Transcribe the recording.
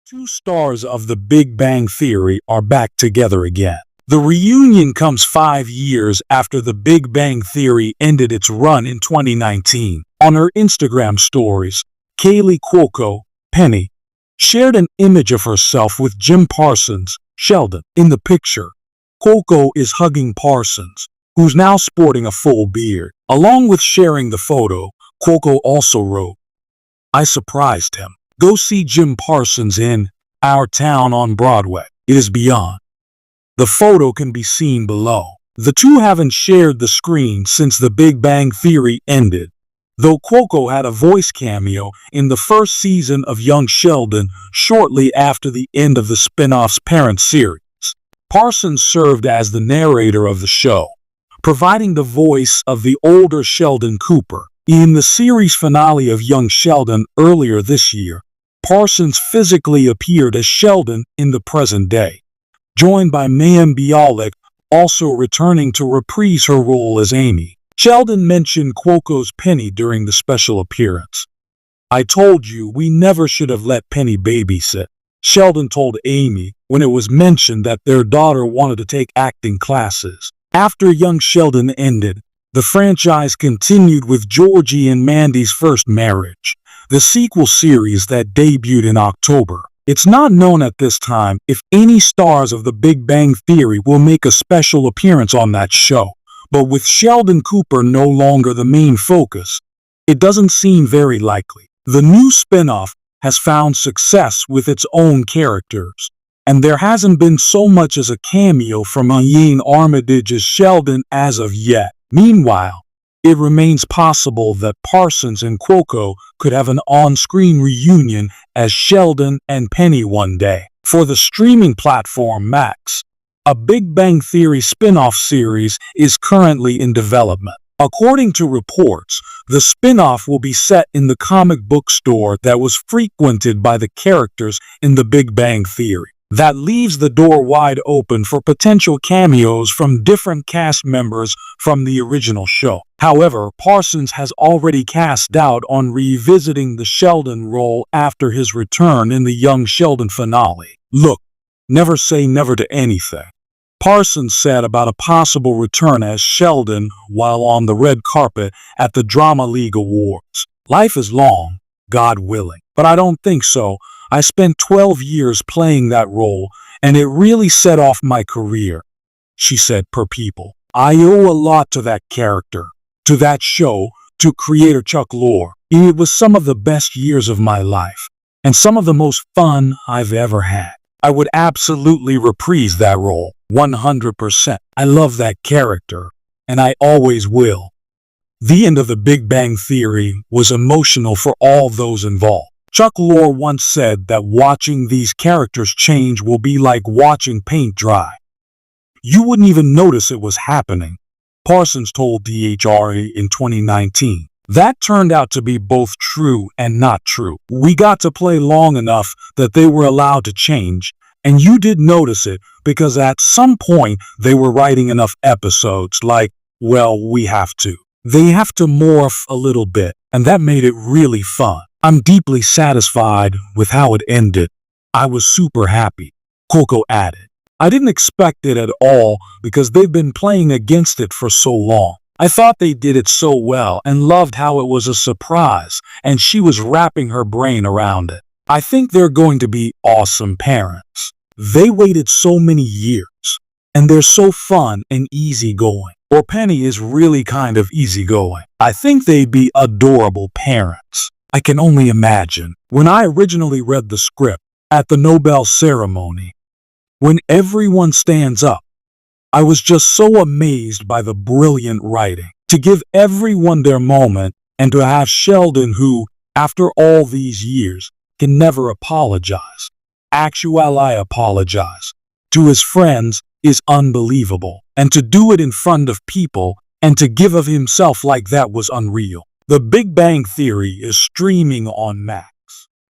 Two stars of The Big Bang Theory are back together again. The reunion comes 5 years after The Big Bang Theory ended its run in 2019. On her Instagram stories, Kaley Penny shared an image of herself with Jim Parsons, Sheldon. In the picture, Coco is hugging Parsons, who's now sporting a full beard. Along with sharing the photo, Coco also wrote, "I surprised him. Go see Jim Parsons in Our Town on Broadway. It is beyond." The photo can be seen below. The two haven't shared the screen since The Big Bang Theory ended, though Coco had a voice cameo in the first season of Young Sheldon shortly after the end of the spin-off's parent series. Parsons served as the narrator of the show, providing the voice of the older Sheldon Cooper. In the series finale of Young Sheldon earlier this year, Parsons physically appeared as Sheldon in the present day, joined by Mayim Bialik, also returning to reprise her role as Amy. Sheldon mentioned Coco's Penny during the special appearance. "I told you we never should have let Penny babysit," Sheldon told Amy when it was mentioned that their daughter wanted to take acting classes. After Young Sheldon ended, the franchise continued with Georgie and Mandy's First Marriage, the sequel series that debuted in October. It's not known at this time if any stars of The Big Bang Theory will make a special appearance on that show, but with Sheldon Cooper no longer the main focus, it doesn't seem very likely. The new spin-off has found success with its own characters, and there hasn't been so much as a cameo from Ian Armitage's Sheldon as of yet. Meanwhile, it remains possible that Parsons and Coco could have an on-screen reunion as Sheldon and Penny one day. For the streaming platform Max, a Big Bang Theory spin-off series is currently in development. According to reports, the spin-off will be set in the comic book store that was frequented by the characters in The Big Bang Theory. That leaves the door wide open for potential cameos from different cast members from the original show. However, Parsons has already cast doubt on revisiting the Sheldon role after his return in the Young Sheldon finale. "Look, never say never to anything," Parsons said about a possible return as Sheldon while on the red carpet at the Drama League Awards. "Life is long, God willing, but I don't think so. I spent 12 years playing that role, and it really set off my career," she said per People. "I owe a lot to that character, to that show, to creator Chuck Lorre. It was some of the best years of my life, and some of the most fun I've ever had. I would absolutely reprise that role, 100%. I love that character, and I always will." The end of The Big Bang Theory was emotional for all those involved. Chuck Lorre once said that watching these characters change will be like watching paint dry. You wouldn't even notice it was happening, Parsons told DHRA in 2019. That turned out to be both true and not true. "We got to play long enough that they were allowed to change, and you did notice it because at some point they were writing enough episodes like, well, we have to. They have to morph a little bit, and that made it really fun. I'm deeply satisfied with how it ended. I was super happy," Coco added. "I didn't expect it at all because they've been playing against it for so long. I thought they did it so well and loved how it was a surprise, and she was wrapping her brain around it. I think they're going to be awesome parents. They waited so many years, and they're so fun and easygoing. Or Penny is really kind of easygoing. I think they'd be adorable parents. I can only imagine." When I originally read the script at the Nobel ceremony, when everyone stands up, I was just so amazed by the brilliant writing. To give everyone their moment and to have Sheldon, who, after all these years, can never apologize, I apologize, to his friends is unbelievable. And to do it in front of people and to give of himself like that was unreal. The Big Bang Theory is streaming on Max.